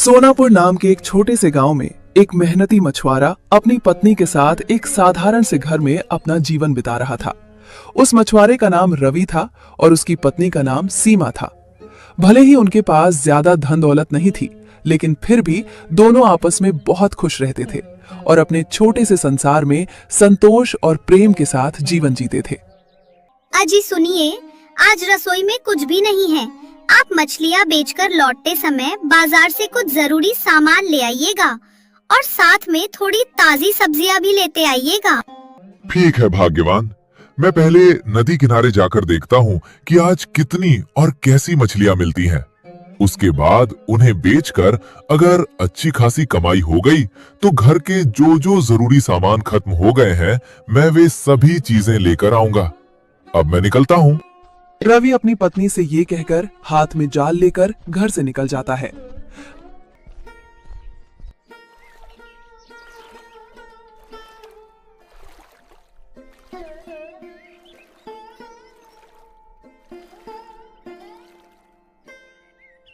सोनापुर नाम के एक छोटे से गांव में एक मेहनती मछुआरा अपनी पत्नी के साथ एक साधारण से घर में अपना जीवन बिता रहा था। उस मछुआरे का नाम रवि था और उसकी पत्नी का नाम सीमा था। भले ही उनके पास ज्यादा धन दौलत नहीं थी, लेकिन फिर भी दोनों आपस में बहुत खुश रहते थे और अपने छोटे से संसार में संतोष और प्रेम के साथ जीवन जीते थे। अजी सुनिए, आज रसोई में कुछ भी नहीं है। आप मछलियाँ बेचकर लौटते समय बाजार से कुछ जरूरी सामान ले आइएगा और साथ में थोड़ी ताजी सब्जियाँ भी लेते आइएगा। ठीक है भाग्यवान, मैं पहले नदी किनारे जाकर देखता हूँ कि आज कितनी और कैसी मछलियाँ मिलती हैं। उसके बाद उन्हें बेचकर अगर अच्छी खासी कमाई हो गई तो घर के जो जो जरूरी सामान खत्म हो गए हैं, मैं वे सभी चीजें लेकर आऊंगा। अब मैं निकलता हूँ। रवि अपनी पत्नी से ये कहकर हाथ में जाल लेकर घर से निकल जाता है।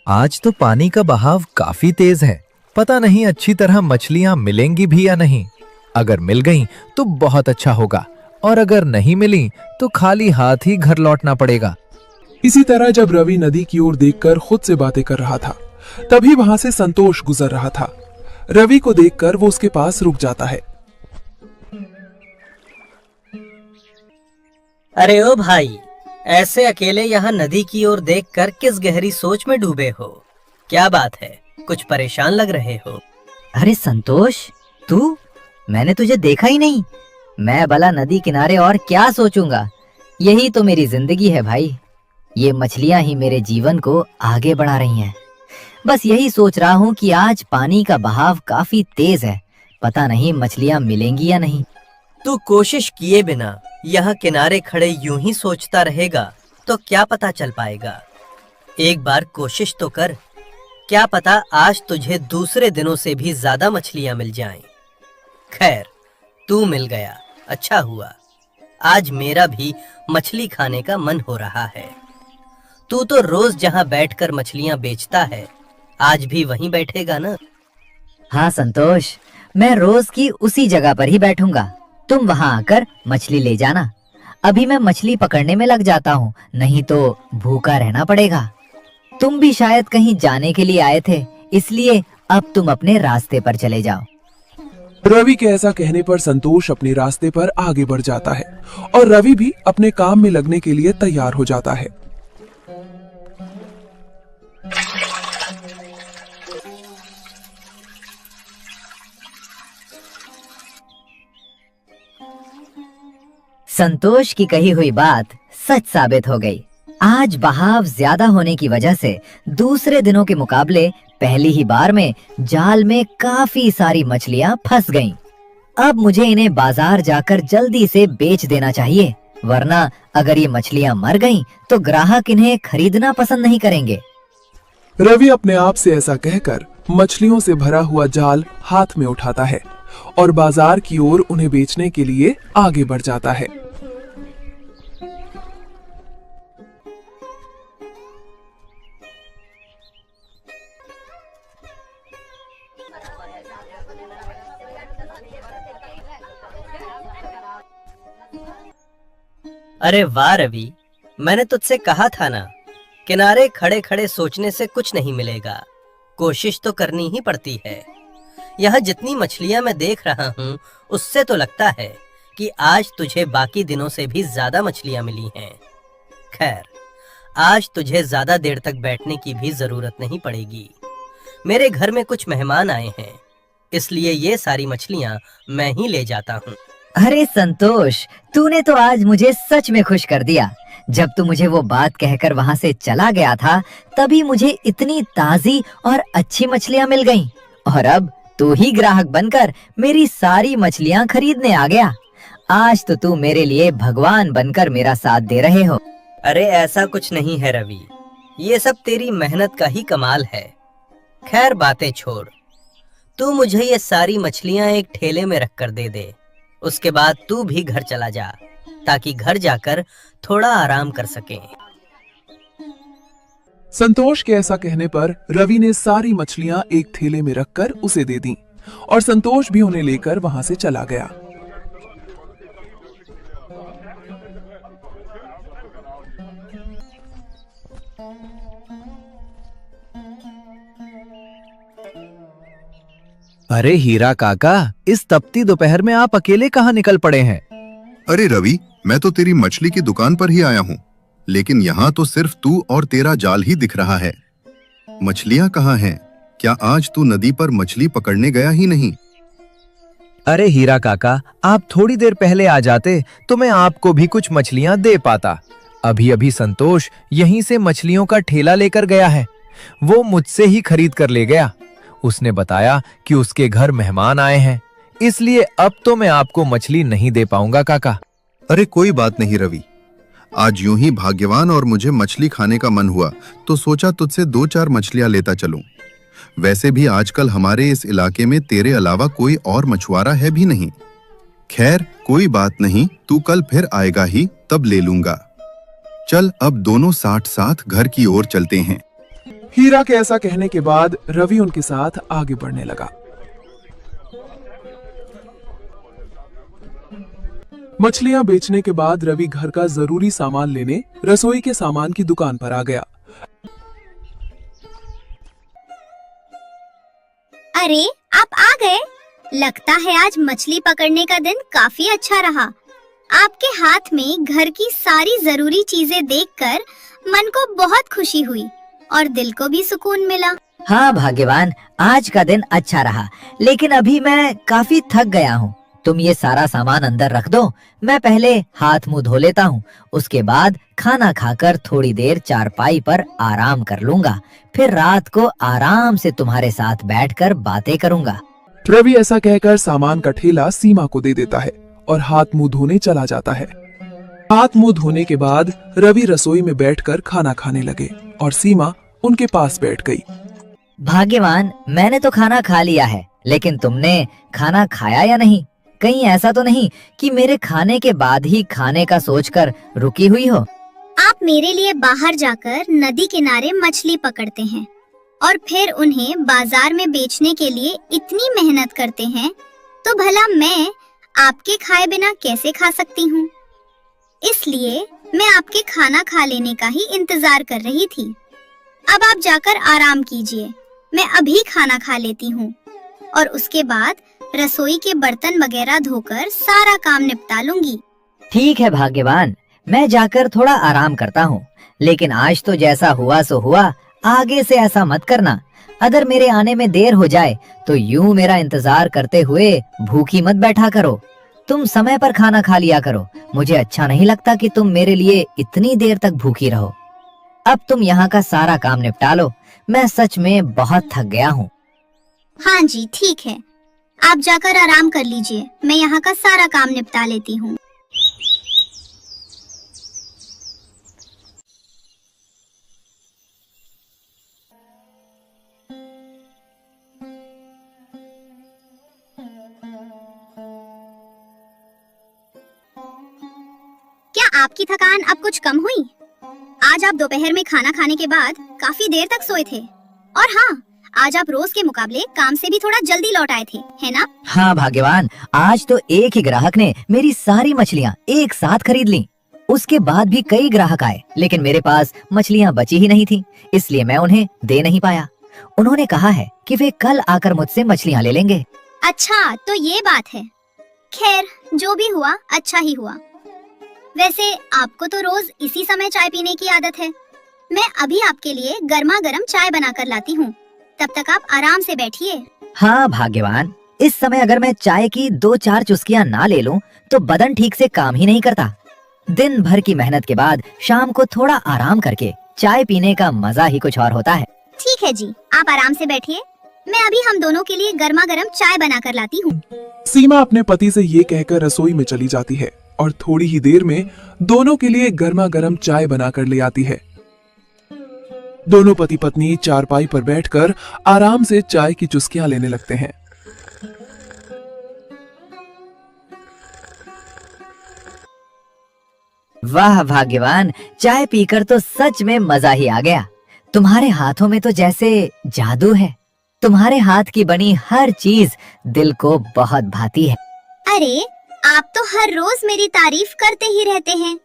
आज तो पानी का बहाव काफी तेज है। पता नहीं अच्छी तरह मछलियां मिलेंगी भी या नहीं। अगर मिल गईं तो बहुत अच्छा होगा, और अगर नहीं मिली तो खाली हाथ ही घर लौटना पड़ेगा। इसी तरह जब रवि नदी की ओर देखकर खुद से बातें कर रहा था, तभी वहां से संतोष गुजर रहा था। रवि को देखकर वो उसके पास रुक जाता है। अरे ओ भाई, ऐसे अकेले यहाँ नदी की ओर देखकर किस गहरी सोच में डूबे हो? क्या बात है, कुछ परेशान लग रहे हो? अरे संतोष, तू? मैंने तुझे देखा ही नहीं। मैं भला नदी किनारे और क्या सोचूंगा? यही तो मेरी जिंदगी है भाई। ये मछलियां ही मेरे जीवन को आगे बढ़ा रही हैं। बस यही सोच रहा हूँ कि आज पानी का बहाव काफी तेज है, पता नहीं मछलियां मिलेंगी या नहीं। तू कोशिश किए बिना यहाँ किनारे खड़े यूं ही सोचता रहेगा तो क्या पता चल पाएगा। एक बार कोशिश तो कर, क्या पता आज तुझे दूसरे दिनों से भी ज्यादा मछलियां मिल जाएं। खैर, तू मिल गया, अच्छा हुआ। आज मेरा भी मछली खाने का मन हो रहा है। तू तो रोज जहाँ बैठकर मछलियां बेचता है, आज भी वहीं बैठेगा ना? हाँ संतोष, मैं रोज की उसी जगह पर ही बैठूंगा। तुम वहाँ आकर मछली ले जाना। अभी मैं मछली पकड़ने में लग जाता हूँ, नहीं तो भूखा रहना पड़ेगा। तुम भी शायद कहीं जाने के लिए आए थे, इसलिए अब तुम अपने रास्ते पर चले जाओ। रवि के ऐसा कहने पर संतोष अपने रास्ते पर आगे बढ़ जाता है और रवि भी अपने काम में लगने के लिए तैयार हो जाता है। संतोष की कही हुई बात सच साबित हो गई। आज बहाव ज्यादा होने की वजह से दूसरे दिनों के मुकाबले पहली ही बार में जाल में काफी सारी मछलियां फंस गईं। अब मुझे इन्हें बाजार जाकर जल्दी से बेच देना चाहिए, वरना अगर ये मछलियां मर गईं तो ग्राहक इन्हें खरीदना पसंद नहीं करेंगे। रवि अपने आप से ऐसा कहकर मछलियों से भरा हुआ जाल हाथ में उठाता है और बाजार की ओर उन्हें बेचने के लिए आगे बढ़ जाता है। अरे वाह रवि, मैंने तुझसे कहा था ना, किनारे खड़े खड़े सोचने से कुछ नहीं मिलेगा, कोशिश तो करनी ही पड़ती है। यहाँ जितनी मछलियां मैं देख रहा हूँ, उससे तो लगता है कि आज तुझे बाकी दिनों से भी ज्यादा मछलियां मिली हैं। खैर, आज तुझे ज्यादा देर तक बैठने की भी जरूरत नहीं पड़ेगी। मेरे घर में कुछ मेहमान आए हैं, इसलिए ये सारी मछलियां मैं ही ले जाता हूँ। अरे संतोष, तूने तो आज मुझे सच में खुश कर दिया। जब तू मुझे वो बात कहकर वहाँ से चला गया था, तभी मुझे इतनी ताजी और अच्छी मछलियाँ मिल गईं, और अब तू ही ग्राहक बनकर मेरी सारी मछलियाँ खरीदने आ गया। आज तो तू मेरे लिए भगवान बनकर मेरा साथ दे रहे हो। अरे ऐसा कुछ नहीं है रवि, ये सब तेरी मेहनत का ही कमाल है। खैर बातें छोड़, तू मुझे ये सारी मछलियाँ एक ठेले में रख कर दे दे। उसके बाद तू भी घर चला जा, ताकि घर जाकर थोड़ा आराम कर सकें। संतोष के ऐसा कहने पर रवि ने सारी मछलियां एक थैले में रखकर उसे दे दी और संतोष भी उन्हें लेकर वहां से चला गया। अरे हीरा काका, इस तपती दोपहर में आप अकेले कहाँ निकल पड़े हैं? अरे रवि, मैं तो तेरी मछली की दुकान पर ही आया हूँ, लेकिन यहाँ तो सिर्फ तू और तेरा जाल ही दिख रहा है। मछलियाँ कहाँ हैं? क्या आज तू नदी पर मछली पकड़ने गया ही नहीं? अरे हीरा काका, आप थोड़ी देर पहले आ जाते तो मैं आपको भी कुछ मछलियां दे पाता। अभी अभी संतोष यहीं से मछलियों का ठेला लेकर गया है। वो मुझसे ही खरीद कर ले गया। उसने बताया कि उसके घर मेहमान आए हैं, इसलिए अब तो मैं आपको मछली नहीं दे पाऊंगा काका। अरे कोई बात नहीं रवि, आज यूं ही भाग्यवान और मुझे मछली खाने का मन हुआ तो सोचा तुझसे 2-4 मछलियां लेता चलूं। वैसे भी आजकल हमारे इस इलाके में तेरे अलावा कोई और मछुआरा है भी नहीं। खैर कोई बात नहीं, तू कल फिर आएगा ही, तब ले लूंगा। चल अब दोनों साथ साथ घर की ओर चलते हैं। हीरा के ऐसा कहने के बाद रवि उनके साथ आगे बढ़ने लगा। मछलियां बेचने के बाद रवि घर का जरूरी सामान लेने रसोई के सामान की दुकान पर आ गया। अरे आप आ गए। लगता है आज मछली पकड़ने का दिन काफी अच्छा रहा। आपके हाथ में घर की सारी जरूरी चीजें देखकर मन को बहुत खुशी हुई और दिल को भी सुकून मिला। हाँ भाग्यवान, आज का दिन अच्छा रहा, लेकिन अभी मैं काफी थक गया हूँ। तुम ये सारा सामान अंदर रख दो, मैं पहले हाथ मुंह धो लेता हूँ। उसके बाद खाना खाकर थोड़ी देर चारपाई पर आराम कर लूंगा। फिर रात को आराम से तुम्हारे साथ बैठकर बातें करूंगा। रवि ऐसा कहकर सामान का ठेला सीमा को दे देता है और हाथ मुंह धोने चला जाता है। हाथ मुंह धोने के बाद रवि रसोई में बैठकर खाना खाने लगे और सीमा उनके पास बैठ गई। भाग्यवान, मैंने तो खाना खा लिया है, लेकिन तुमने खाना खाया या नहीं? कहीं ऐसा तो नहीं कि मेरे खाने के बाद ही खाने का सोचकर रुकी हुई हो? आप मेरे लिए बाहर जाकर नदी किनारे मछली पकड़ते हैं और फिर उन्हें बाजार में बेचने के लिए इतनी मेहनत करते हैं, तो भला मैं आपके खाए बिना कैसे खा सकती हूँ? इसलिए मैं आपके खाना खा लेने का ही इंतजार कर रही थी। अब आप जाकर आराम कीजिए, मैं अभी खाना खा लेती हूँ और उसके बाद रसोई के बर्तन वगैरह धोकर सारा काम निपटा लूंगी। ठीक है भाग्यवान, मैं जाकर थोड़ा आराम करता हूँ, लेकिन आज तो जैसा हुआ सो हुआ। आगे से ऐसा मत करना। अगर मेरे आने में देर हो जाए तो यूं मेरा इंतजार करते हुए भूखी मत बैठा करो। तुम समय पर खाना खा लिया करो। मुझे अच्छा नहीं लगता कि तुम मेरे लिए इतनी देर तक भूखी रहो। अब तुम यहाँ का सारा काम निपटा लो, मैं सच में बहुत थक गया हूँ। हाँ जी ठीक है, आप जाकर आराम कर लीजिए, मैं यहाँ का सारा काम निपटा लेती हूँ। क्या आपकी थकान अब कुछ कम हुई? आज आप दोपहर में खाना खाने के बाद काफी देर तक सोए थे और हाँ, आज आप रोज के मुकाबले काम से भी थोड़ा जल्दी लौट आए थे, है ना? हाँ भाग्यवान, आज तो एक ही ग्राहक ने मेरी सारी मछलियाँ एक साथ खरीद ली। उसके बाद भी कई ग्राहक आए, लेकिन मेरे पास मछलियाँ बची ही नहीं थी, इसलिए मैं उन्हें दे नहीं पाया। उन्होंने कहा है कि वे कल आकर मुझसे मछलियाँ ले लेंगे। अच्छा तो ये बात है। खैर जो भी हुआ अच्छा ही हुआ। वैसे आपको तो रोज इसी समय चाय पीने की आदत है। मैं अभी आपके लिए गर्मा गर्म चाय बनाकर लाती हूँ, तब तक आप आराम से बैठिए। हाँ भाग्यवान, इस समय अगर मैं चाय की 2-4 चुस्कियाँ ना ले लूं तो बदन ठीक से काम ही नहीं करता। दिन भर की मेहनत के बाद शाम को थोड़ा आराम करके चाय पीने का मजा ही कुछ और होता है। ठीक है जी, आप आराम से बैठिए, मैं अभी हम दोनों के लिए गर्मा गर्म चाय बनाकर लाती हूँ। सीमा अपने पति से ये कहकर रसोई में चली जाती है और थोड़ी ही देर में दोनों के लिए गर्मा गर्म चाय बनाकर ले आती है। दोनों पति पत्नी चारपाई पर बैठकर आराम से चाय की चुस्कियां लेने लगते हैं। वाह भाग्यवान, चाय पीकर तो सच में मजा ही आ गया। तुम्हारे हाथों में तो जैसे जादू है। तुम्हारे हाथ की बनी हर चीज दिल को बहुत भाती है। अरे, आप तो हर रोज मेरी तारीफ करते ही रहते हैं।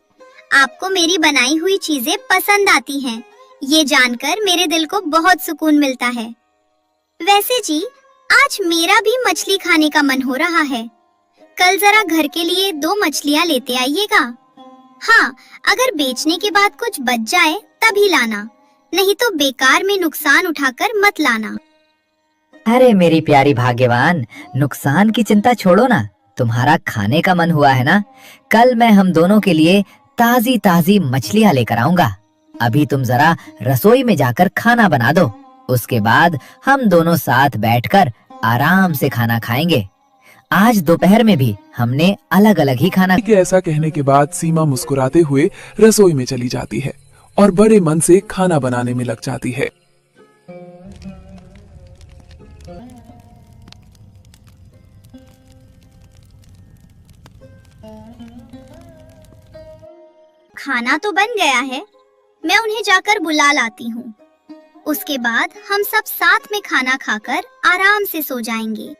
आपको मेरी बनाई हुई चीजें पसंद आती हैं। ये जानकर मेरे दिल को बहुत सुकून मिलता है। वैसे जी, आज मेरा भी मछली खाने का मन हो रहा है। कल जरा घर के लिए 2 मछलियाँ लेते आइएगा। हाँ, अगर बेचने के बाद कुछ बच जाए तभी लाना, नहीं तो बेकार में नुकसान उठाकर मत लाना। अरे मेरी प्यारी भाग्यवान, नुकसान की चिंता छोड़ो ना। तुम्हारा खाने का मन हुआ है ना, कल मैं हम दोनों के लिए ताजी ताजी मछलियाँ लेकर आऊंगा। अभी तुम जरा रसोई में जाकर खाना बना दो, उसके बाद हम दोनों साथ बैठकर आराम से खाना खाएंगे। आज दोपहर में भी हमने अलग अलग ही खाना। के ऐसा कहने के बाद सीमा मुस्कुराते हुए रसोई में चली जाती है और बड़े मन से खाना बनाने में लग जाती है। खाना तो बन गया है, मैं उन्हें जाकर बुला लाती हूँ। उसके बाद हम सब साथ में खाना खाकर आराम से सो जाएंगे।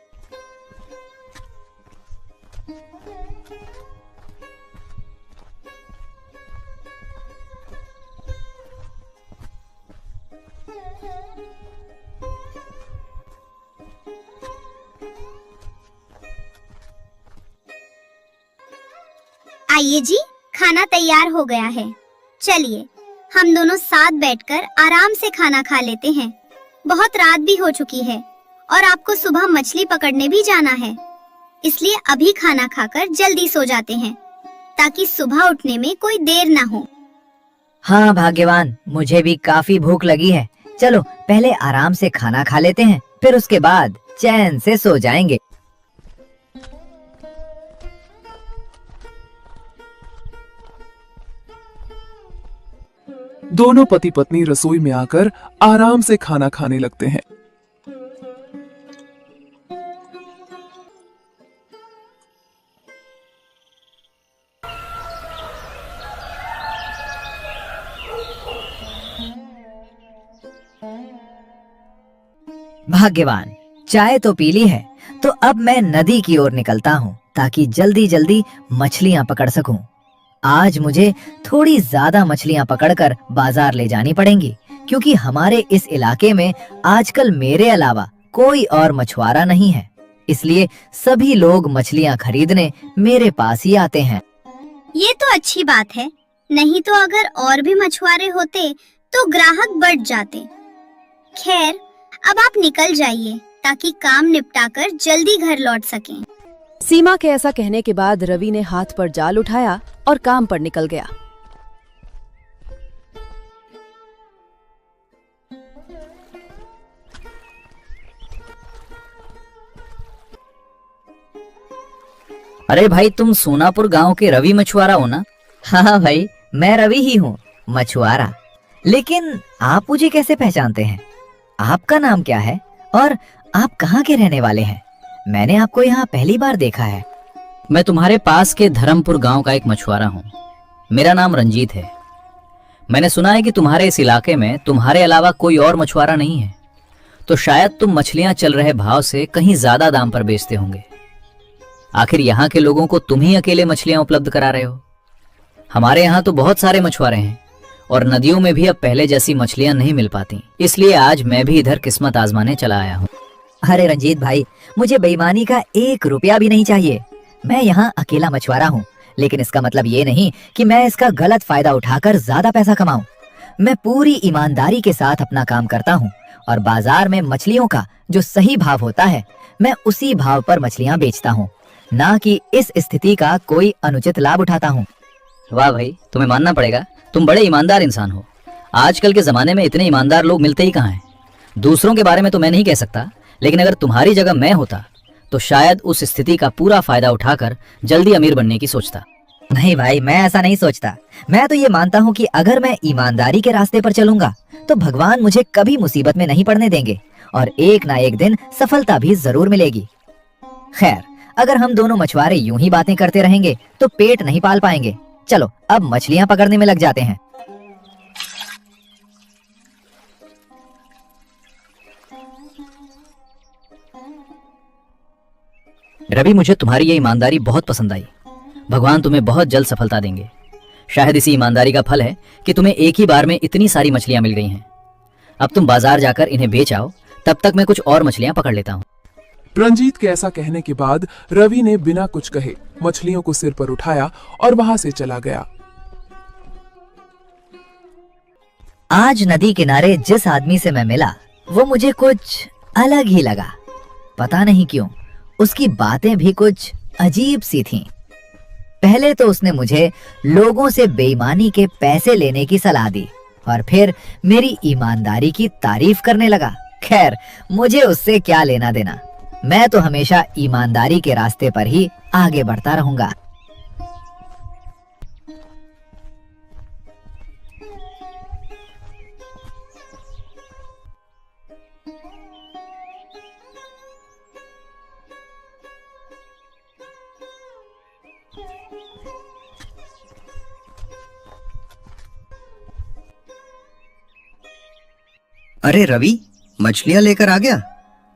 आइए जी, खाना तैयार हो गया है। चलिए हम दोनों साथ बैठकर आराम से खाना खा लेते हैं। बहुत रात भी हो चुकी है और आपको सुबह मछली पकड़ने भी जाना है, इसलिए अभी खाना खाकर जल्दी सो जाते हैं ताकि सुबह उठने में कोई देर ना हो। हाँ भाग्यवान, मुझे भी काफी भूख लगी है। चलो पहले आराम से खाना खा लेते हैं, फिर उसके बाद चैन से सो जाएंगे। दोनों पति पत्नी रसोई में आकर आराम से खाना खाने लगते हैं। भाग्यवान, चाय तो पी ली है, तो अब मैं नदी की ओर निकलता हूँ ताकि जल्दी जल्दी मछलियाँ पकड़ सकूं। आज मुझे थोड़ी ज्यादा मछलियाँ पकड़कर बाजार ले जानी पड़ेंगी, क्योंकि हमारे इस इलाके में आजकल मेरे अलावा कोई और मछुआरा नहीं है। इसलिए सभी लोग मछलियाँ खरीदने मेरे पास ही आते हैं। ये तो अच्छी बात है, नहीं तो अगर और भी मछुआरे होते तो ग्राहक बढ़ जाते। खैर, अब आप निकल जाइए ताकि काम निपटाकर जल्दी घर लौट सकें। सीमा के ऐसा कहने के बाद रवि ने हाथ पर जाल उठाया और काम पर निकल गया। अरे भाई, तुम सोनापुर गांव के रवि मछुआरा हो ना? हाँ भाई, मैं रवि ही हूँ, मछुआरा। लेकिन आप मुझे कैसे पहचानते हैं? आपका नाम क्या है और आप कहाँ के रहने वाले हैं? मैंने आपको यहाँ पहली बार देखा है। मैं तुम्हारे पास के धर्मपुर गांव का एक मछुआरा हूँ। मेरा नाम रंजीत है। मैंने सुना है कि तुम्हारे इस इलाके में तुम्हारे अलावा कोई और मछुआरा नहीं है, तो शायद तुम मछलियाँ चल रहे भाव से कहीं ज्यादा दाम पर बेचते होंगे। आखिर यहाँ के लोगों को तुम ही अकेले मछलियाँ उपलब्ध करा रहे हो। हमारे यहाँ तो बहुत सारे मछुआरे हैं और नदियों में भी अब पहले जैसी मछलियाँ नहीं मिल पाती, इसलिए आज मैं भी इधर किस्मत आजमाने चला आया हूँ। अरे रंजीत भाई, मुझे बेईमानी का 1 रुपया भी नहीं चाहिए। मैं यहाँ अकेला मछुआरा हूँ, लेकिन इसका मतलब ये नहीं कि मैं इसका गलत फायदा उठाकर ज्यादा पैसा कमाऊं। मैं पूरी ईमानदारी के साथ अपना काम करता हूँ और बाजार में मछलियों का जो सही भाव होता है, मैं उसी भाव पर मछलियाँ बेचता हूँ, ना कि इस स्थिति का कोई अनुचित लाभ उठाता हूँ। वाह भाई, तुम्हें मानना पड़ेगा, तुम बड़े ईमानदार इंसान हो। आजकल के जमाने में इतने ईमानदार लोग मिलते ही कहाँ हैं। दूसरों के बारे में तो मैं नहीं कह सकता, लेकिन अगर तुम्हारी जगह मैं होता तो शायद उस स्थिति का पूरा फायदा उठाकर जल्दी अमीर बनने की सोचता। नहीं भाई, मैं ऐसा नहीं सोचता। मैं तो ये मानता हूँ कि अगर मैं ईमानदारी के रास्ते पर चलूंगा तो भगवान मुझे कभी मुसीबत में नहीं पड़ने देंगे और एक ना एक दिन सफलता भी जरूर मिलेगी। खैर, अगर हम दोनों मछुआरे यूं ही बातें करते रहेंगे तो पेट नहीं पाल पाएंगे। चलो अब मछलियां पकड़ने में लग जाते हैं। रवि, मुझे तुम्हारी ये ईमानदारी बहुत पसंद आई। भगवान तुम्हें बहुत जल्द सफलता देंगे। शायद इसी ईमानदारी का फल है कि तुम्हें एक ही बार में इतनी सारी मछलियां मिल गई हैं। अब तुम बाजार जाकर इन्हें बेच आओ, तब तक मैं कुछ और मछलियां पकड़ लेता हूँ। रंजीत के ऐसा कहने के बाद रवि ने बिना कुछ कहे मछलियों को सिर पर उठाया और वहां से चला गया। आज नदी किनारे जिस आदमी से मैं मिला वो मुझे कुछ अलग ही लगा। पता नहीं क्यों उसकी बातें भी कुछ अजीब सी थीं। पहले तो उसने मुझे लोगों से बेईमानी के पैसे लेने की सलाह दी और फिर मेरी ईमानदारी की तारीफ करने लगा। खैर, मुझे उससे क्या लेना देना, मैं तो हमेशा ईमानदारी के रास्ते पर ही आगे बढ़ता रहूंगा। अरे रवि, मछलियां लेकर आ गया।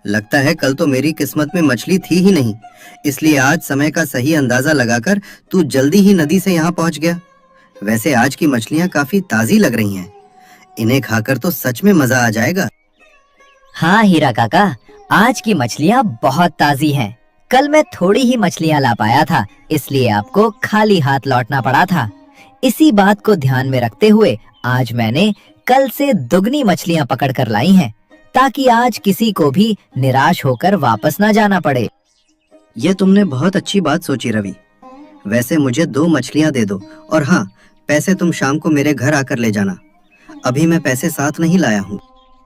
लगता है कल तो मेरी किस्मत में मछली थी ही नहीं, इसलिए आज समय का सही अंदाजा लगाकर तू जल्दी ही नदी से यहाँ पहुँच गया। वैसे आज की मछलियां काफी ताजी लग रही हैं, इन्हें खाकर तो सच में मजा आ जाएगा। हाँ हीरा काका, आज की मछलियाँ बहुत ताजी हैं। कल मैं थोड़ी ही मछलियाँ ला पाया था, इसलिए आपको खाली हाथ लौटना पड़ा था। इसी बात को ध्यान में रखते हुए आज मैंने कल से दुगनी मछलियाँ पकड़ कर लाई हैं, ताकि आज किसी को भी निराश होकर वापस न जाना पड़े। ये तुमने बहुत अच्छी बात सोची रवि। वैसे मुझे 2 मछलियां दे दो, और हाँ, पैसे तुम शाम को मेरे घर आकर ले जाना। अभी मैं पैसे साथ नहीं लाया हूँ।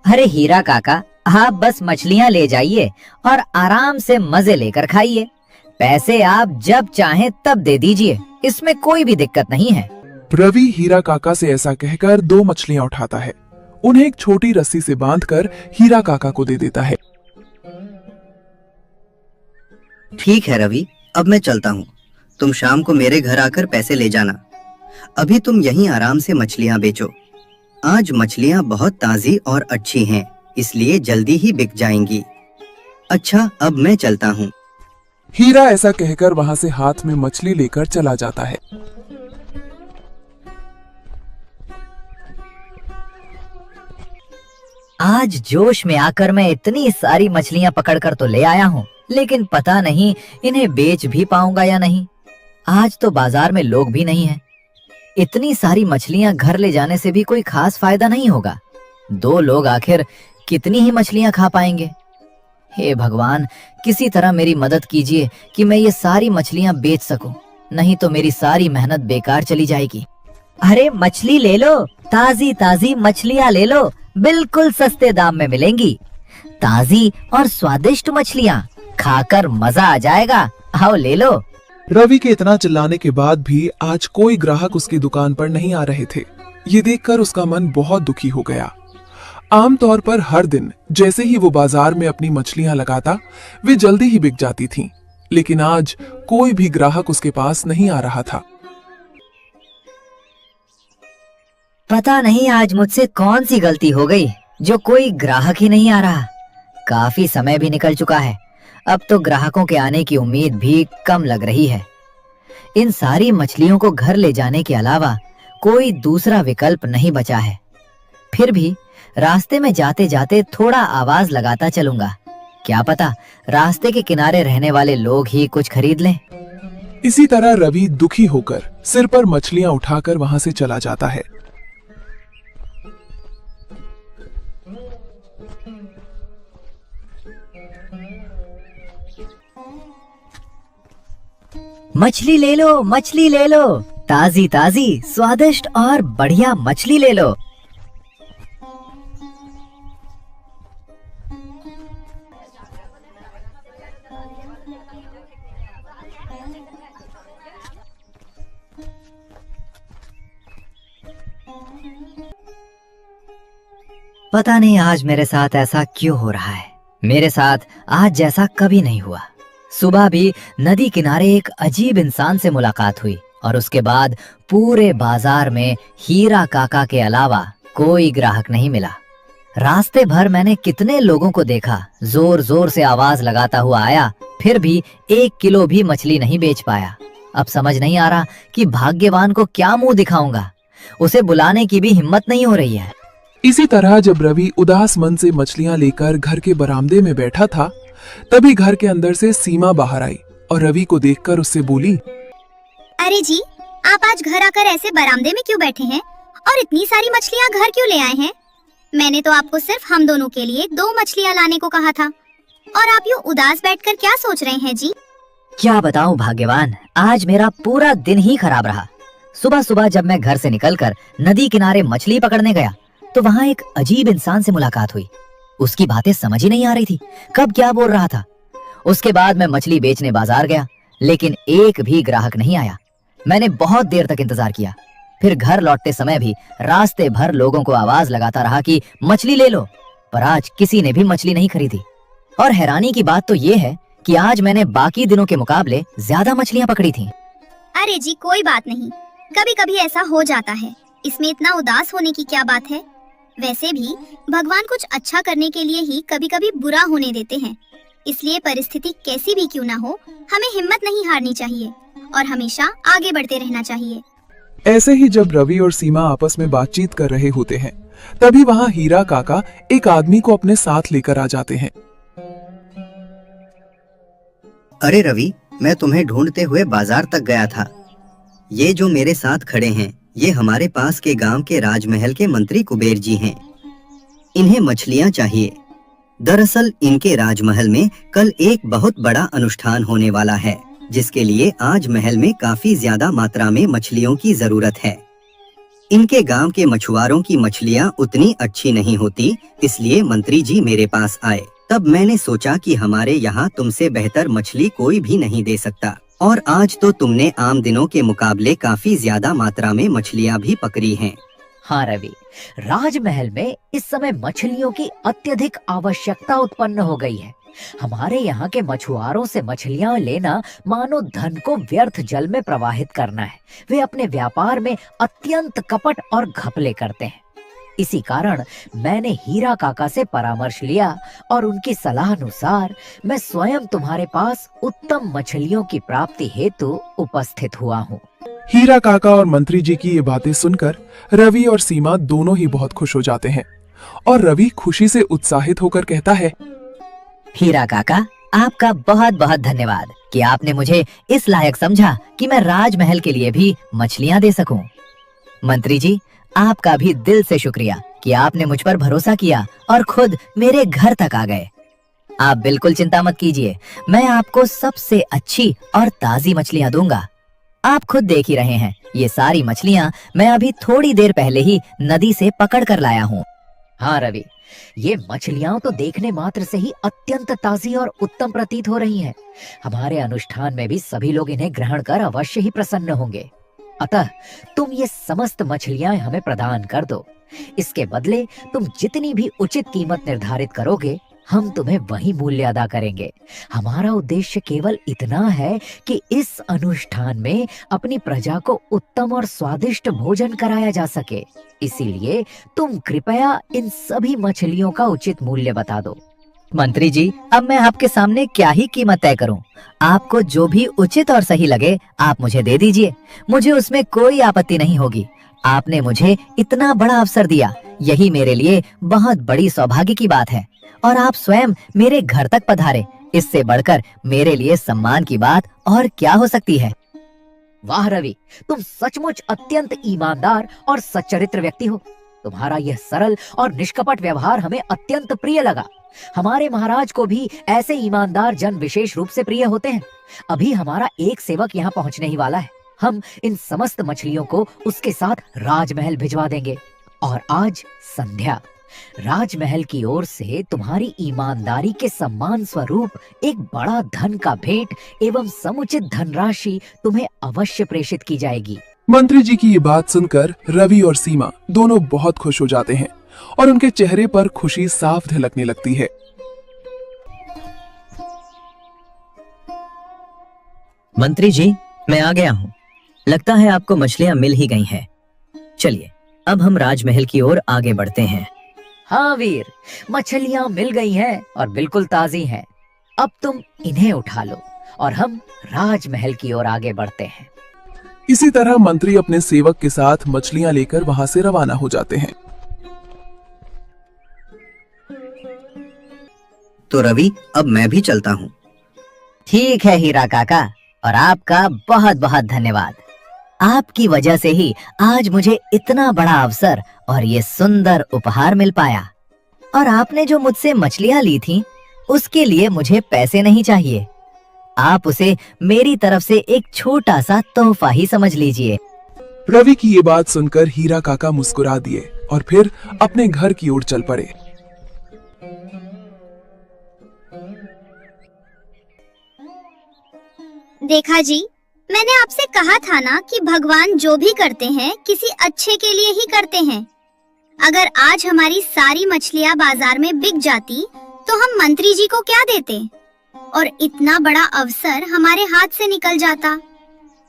अरे हीरा काका, आप बस मछलियाँ ले जाइए और आराम से मजे लेकर खाइए। पैसे आप जब चाहें तब दे दीजिए, इसमें कोई भी दिक्कत नहीं है। रवि हीरा काका से ऐसा कहकर 2 मछलियां उठाता है, उन्हें एक छोटी रस्सी से बांधकर हीरा काका को दे देता है। ठीक है रवि, अब मैं चलता हूँ। तुम शाम को मेरे घर आकर पैसे ले जाना। अभी तुम यहीं आराम से मछलियाँ बेचो। आज मछलियाँ बहुत ताजी और अच्छी हैं, इसलिए जल्दी ही बिक जाएंगी। अच्छा, अब मैं चलता हूँ। हीरा ऐसा कहकर वहां से हाथ में मछली लेकर चला जाता है। आज जोश में आकर मैं इतनी सारी मछलियाँ पकड़कर तो ले आया हूँ, लेकिन पता नहीं इन्हें बेच भी पाऊंगा या नहीं। आज तो बाजार में लोग भी नहीं हैं। इतनी सारी मछलियाँ घर ले जाने से भी कोई खास फायदा नहीं होगा। 2 लोग आखिर कितनी ही मछलियाँ खा पाएंगे। हे भगवान, किसी तरह मेरी मदद कीजिए कि मैं ये सारी मछलियाँ बेच सकूं, नहीं तो मेरी सारी मेहनत बेकार चली जाएगी। अरे मछली ले लो, ताजी ताजी मछलियाँ ले लो, बिल्कुल सस्ते दाम में मिलेंगी। ताजी और स्वादिष्ट मछलियाँ खाकर मजा आ जाएगा, आओ ले लो। रवि के इतना चिल्लाने के बाद भी आज कोई ग्राहक उसकी दुकान पर नहीं आ रहे थे। ये देखकर उसका मन बहुत दुखी हो गया। आमतौर पर हर दिन जैसे ही वो बाजार में अपनी मछलियां लगाता, वे जल्दी ही बिक जाती थीं, लेकिन आज कोई भी ग्राहक उसके पास नहीं आ रहा था। पता नहीं आज मुझसे कौन सी गलती हो गई जो कोई ग्राहक ही नहीं आ रहा। काफी समय भी निकल चुका है, अब तो ग्राहकों के आने की उम्मीद भी कम लग रही है। इन सारी मछलियों को घर ले जाने के अलावा कोई दूसरा विकल्प नहीं बचा है। फिर भी रास्ते में जाते जाते थोड़ा आवाज लगाता चलूंगा, क्या पता रास्ते के किनारे रहने वाले लोग ही कुछ खरीद लें। इसी तरह रवि दुखी होकर सिर पर मछलियां उठाकर वहां से चला जाता है। मछली ले लो, मछली ले लो, ताजी ताजी स्वादिष्ट और बढ़िया मछली ले लो। पता नहीं आज मेरे साथ ऐसा क्यों हो रहा है। मेरे साथ आज जैसा कभी नहीं हुआ। सुबह भी नदी किनारे एक अजीब इंसान से मुलाकात हुई और उसके बाद पूरे बाजार में हीरा काका के अलावा कोई ग्राहक नहीं मिला। रास्ते भर मैंने कितने लोगों को देखा, जोर जोर से आवाज लगाता हुआ आया, फिर भी 1 किलो भी मछली नहीं बेच पाया। अब समझ नहीं आ रहा कि भाग्यवान को क्या मुंह दिखाऊंगा। उसे बुलाने की भी हिम्मत नहीं हो रही है। इसी तरह जब रवि उदास मन से मछलियां लेकर घर के बरामदे में बैठा था, तभी घर के अंदर से सीमा बाहर आई और रवि को देखकर उससे बोली, अरे जी, आप आज घर आकर ऐसे बरामदे में क्यों बैठे हैं और इतनी सारी मछलियाँ घर क्यों ले आए हैं? मैंने तो आपको सिर्फ हम दोनों के लिए 2 मछलियाँ लाने को कहा था और आप यूँ उदास बैठकर क्या सोच रहे हैं जी? क्या बताऊं भाग्यवान, आज मेरा पूरा दिन ही खराब रहा। सुबह सुबह जब मैं घर से निकलकर नदी किनारे मछली पकड़ने गया तो वहाँ एक अजीब इंसान से मुलाकात हुई। उसकी बातें समझ ही नहीं आ रही थी, कब क्या बोल रहा था। उसके बाद मैं मछली बेचने बाजार गया, लेकिन एक भी ग्राहक नहीं आया। मैंने बहुत देर तक इंतजार किया। फिर घर लौटते समय भी रास्ते भर लोगों को आवाज लगाता रहा कि मछली ले लो, पर आज किसी ने भी मछली नहीं खरीदी। और हैरानी की बात तो ये है कि आज मैंने बाकी दिनों के मुकाबले ज्यादा मछलियां पकड़ी थीं। अरे जी, कोई बात नहीं, कभी कभी ऐसा हो जाता है, इसमें इतना उदास होने की क्या बात है? वैसे भी भगवान कुछ अच्छा करने के लिए ही कभी कभी बुरा होने देते हैं, इसलिए परिस्थिति कैसी भी क्यों ना हो, हमें हिम्मत नहीं हारनी चाहिए और हमेशा आगे बढ़ते रहना चाहिए। ऐसे ही जब रवि और सीमा आपस में बातचीत कर रहे होते हैं, तभी वहाँ हीरा काका एक आदमी को अपने साथ लेकर आ जाते हैं। अरे रवि, मैं तुम्हें ढूंढते हुए बाजार तक गया था। ये जो मेरे साथ खड़े हैं, ये हमारे पास के गांव के राजमहल के मंत्री कुबेर जी हैं। इन्हें मछलियां चाहिए। दरअसल इनके राजमहल में कल एक बहुत बड़ा अनुष्ठान होने वाला है, जिसके लिए आज महल में काफी ज्यादा मात्रा में मछलियों की जरूरत है। इनके गांव के मछुआरों की मछलियां उतनी अच्छी नहीं होती, इसलिए मंत्री जी मेरे पास आए। तब मैंने सोचा कि हमारे यहाँ तुमसे बेहतर मछली कोई भी नहीं दे सकता, और आज तो तुमने आम दिनों के मुकाबले काफी ज्यादा मात्रा में मछलियां भी पकड़ी हैं। हाँ रवि, राजमहल में इस समय मछलियों की अत्यधिक आवश्यकता उत्पन्न हो गई है। हमारे यहाँ के मछुआरों से मछलियां लेना मानो धन को व्यर्थ जल में प्रवाहित करना है। वे अपने व्यापार में अत्यंत कपट और घपले करते हैं। इसी कारण मैंने हीरा काका से परामर्श लिया और उनकी सलाह अनुसार मैं स्वयं तुम्हारे पास उत्तम मछलियों की प्राप्ति हेतु उपस्थित हुआ हूँ। हीरा काका और मंत्री जी की ये बातें सुनकर रवि और सीमा दोनों ही बहुत खुश हो जाते हैं और रवि खुशी से उत्साहित होकर कहता है, हीरा काका, आपका बहुत बहुत धन्यवाद कि आपने मुझे इस लायक समझा कि मैं राजमहल के लिए भी मछलियां दे सकूं। मंत्री जी, आपका भी दिल से शुक्रिया कि आपने मुझ पर भरोसा किया और खुद मेरे घर तक आ गए। आप बिल्कुल चिंता मत कीजिए, मैं आपको सबसे अच्छी और ताजी मछलियां दूंगा। आप खुद देख ही रहे हैं, ये सारी मछलियां मैं अभी थोड़ी देर पहले ही नदी से पकड़ कर लाया हूँ। हाँ रवि, ये मछलियां तो देखने मात्र से ही अत्यंत ताजी और उत्तम प्रतीत हो रही हैं। हमारे अनुष्ठान में भी सभी लोग इन्हें ग्रहण कर अवश्य ही प्रसन्न होंगे। अतः तुम ये समस्त मछलियां हमें प्रदान कर दो। इसके बदले तुम जितनी भी उचित कीमत निर्धारित करोगे, हम तुम्हें वही मूल्य अदा करेंगे। हमारा उद्देश्य केवल इतना है कि इस अनुष्ठान में अपनी प्रजा को उत्तम और स्वादिष्ट भोजन कराया जा सके। इसीलिए तुम कृपया इन सभी मछलियों का उचित मूल्य बता दो। मंत्री जी, अब मैं आपके सामने क्या ही कीमत तय करूं? आपको जो भी उचित और सही लगे आप मुझे दे दीजिए, मुझे उसमें कोई आपत्ति नहीं होगी। आपने मुझे इतना बड़ा अवसर दिया, यही मेरे लिए बहुत बड़ी सौभाग्य की बात है। और आप स्वयं मेरे घर तक पधारे, इससे बढ़कर मेरे लिए सम्मान की बात और क्या हो सकती है। वाह रवि, तुम सचमुच अत्यंत ईमानदार और सच्चरित्र व्यक्ति हो। तुम्हारा यह सरल और निष्कपट व्यवहार हमें अत्यंत प्रिय लगा। हमारे महाराज को भी ऐसे ईमानदार जन विशेष रूप से प्रिय होते हैं। अभी हमारा एक सेवक यहाँ पहुँचने ही वाला है। हम इन समस्त मछलियों को उसके साथ राजमहल भिजवा देंगे। और आज संध्या राजमहल की ओर से तुम्हारी ईमानदारी के सम्मान स्वरूप एक बड़ा धन का भेंट एवं समुचित धनराशि तुम्हें अवश्य प्रेषित की जाएगी। मंत्री जी की ये बात सुनकर रवि और सीमा दोनों बहुत खुश हो जाते हैं और उनके चेहरे पर खुशी साफ झलकने लगती है। मंत्री जी, मैं आ गया हूँ। लगता है आपको मछलियाँ मिल ही गई हैं। चलिए, अब हम राजमहल की ओर आगे बढ़ते हैं। हाँ वीर, मछलियाँ मिल गई हैं और बिल्कुल ताजी हैं। अब तुम इन्हें उठा लो और हम राजमहल की ओर आगे बढ़ते हैं। इसी तरह मंत्री अपने सेवक के साथ मछलियां लेकर वहां से रवाना हो जाते हैं। तो रवि, अब मैं भी चलता हूँ। ठीक है हीरा काका, और आपका बहुत बहुत धन्यवाद। आपकी वजह से ही आज मुझे इतना बड़ा अवसर और ये सुंदर उपहार मिल पाया। और आपने जो मुझसे मछलियां ली थीं, उसके लिए मुझे पैसे नहीं चाहिए। आप उसे मेरी तरफ से एक छोटा सा तोहफा ही समझ लीजिए। रवि की ये बात सुनकर हीरा काका मुस्कुरा दिए और फिर अपने घर की ओर चल पड़े। देखा जी, मैंने आपसे कहा था ना कि भगवान जो भी करते हैं किसी अच्छे के लिए ही करते हैं। अगर आज हमारी सारी मछलियां बाजार में बिक जाती तो हम मंत्री जी को क्या देते, और इतना बड़ा अवसर हमारे हाथ से निकल जाता।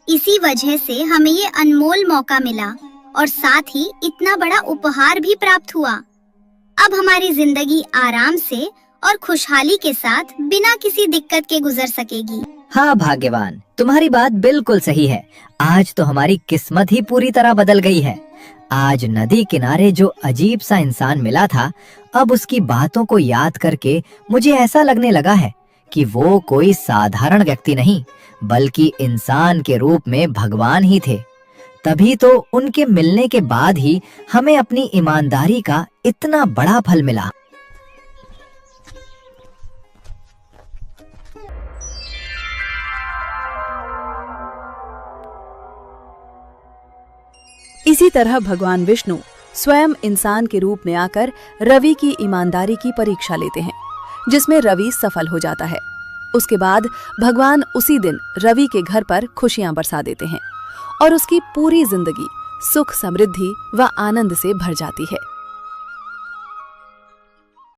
इसी वजह से हमें ये अनमोल मौका मिला और साथ ही इतना बड़ा उपहार भी प्राप्त हुआ। अब हमारी जिंदगी आराम से और खुशहाली के साथ बिना किसी दिक्कत के गुजर सकेगी। हाँ भाग्यवान, तुम्हारी बात बिल्कुल सही है। आज तो हमारी किस्मत ही पूरी तरह बदल गई है। आज नदी किनारे जो अजीब सा इंसान मिला था, अब उसकी बातों को याद करके मुझे ऐसा लगने लगा है कि वो कोई साधारण व्यक्ति नहीं, बल्कि इंसान के रूप में भगवान ही थे। तभी तो उनके मिलने के बाद ही हमें अपनी ईमानदारी का इतना बड़ा फल मिला। इसी तरह भगवान विष्णु स्वयं इंसान के रूप में आकर रवि की ईमानदारी की परीक्षा लेते हैं, जिसमें रवि सफल हो जाता है। उसके बाद भगवान उसी दिन रवि के घर पर खुशियां बरसा देते हैं और उसकी पूरी जिंदगी सुख, समृद्धि व आनंद से भर जाती है।